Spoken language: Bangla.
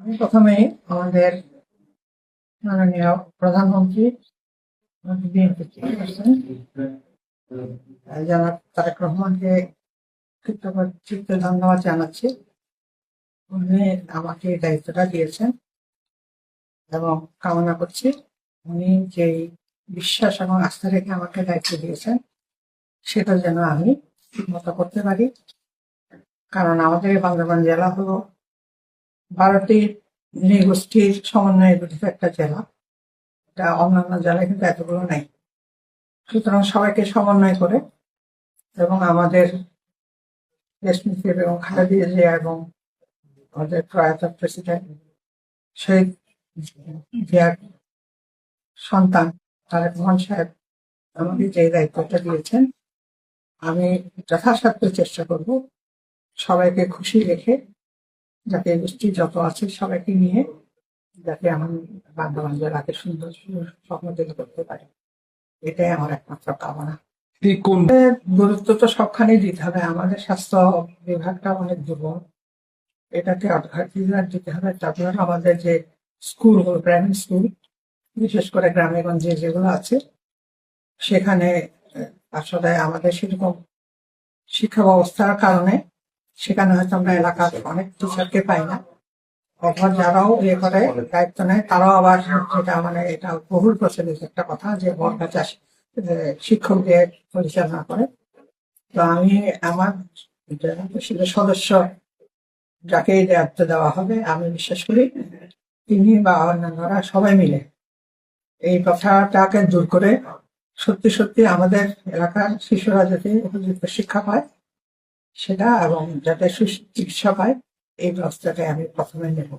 আমি প্রথমেই আমাদের মাননীয় প্রধানমন্ত্রী বিএনপি চেয়ারপারসন জনাব তারেক রহমানকে চিত্তে ধন্যবাদ জানাচ্ছি। উনি আমাকে এই দায়িত্বটা দিয়েছেন এবং কামনা করছি উনি যে বিশ্বাস এবং আস্থা রেখে আমাকে দায়িত্ব দিয়েছেন সেটা যেন আমি ঠিকমতো করতে পারি। কারণ আমাদের বান্দরবান জেলা হলো 12টি নৃগোষ্ঠীর সমন্বয়ে গঠিত একটা জেলা। এটা অন্যান্য জেলায় কিন্তু এতগুলো নাই। সুতরাং সবাইকে সমন্বয় করে এবং আমাদের দেশনীতি এবং খালেদা জিয়া এবং আমাদের প্রয়াত প্রেসিডেন্ট শহীদ জিয়ার সন্তান তারেক রহমান সাহেব আমাকে যে দায়িত্বটা দিয়েছেন, আমি যথাসাধ্য চেষ্টা করব সবাইকে খুশি রেখে যাতে গোষ্ঠী যত আছে সবাইকে নিয়ে যাতে আমি বান্দরবান জেলাকে সুন্দর স্বপ্নদিত করতে পারি, এটাই আমার একমাত্র কামনা। গুরুত্ব তো সবখানেই দিতে হবে। আমাদের স্বাস্থ্য বিভাগটা অনেক দুর্বল, এটাকে অগ্রাধিকার দিতে হবে। তারপর আমাদের যে স্কুলগুলো, প্রাইমারি স্কুল বিশেষ করে গ্রামে গঞ্জে যেগুলো আছে সেখানে আসলে আমাদের সেরকম শিক্ষা ব্যবস্থার কারণে সেখানে হয়তো আমরা এলাকার অনেক টিচারকে পাই না, অথবা যারাও ইয়ে করে দায়িত্ব নেয় তারাও আবার যেটা মানে এটা বহুল প্রচলিত একটা কথা যে বর্গা চাষ শিক্ষক দিয়ে পরিচালনা করে। তো আমি আমার সদস্য যাকে এই দায়িত্ব দেওয়া হবে আমি বিশ্বাস করি তিনি বা অন্যান্যরা সবাই মিলে এই কথাটাকে দূর করে সত্যি সত্যি আমাদের এলাকার শিশুরা যাতে উপযুক্ত শিক্ষা পায় সেটা এবং যাতে সুচিকিৎসা পায় এই ব্যবস্থাটাই আমি প্রথমে নেব।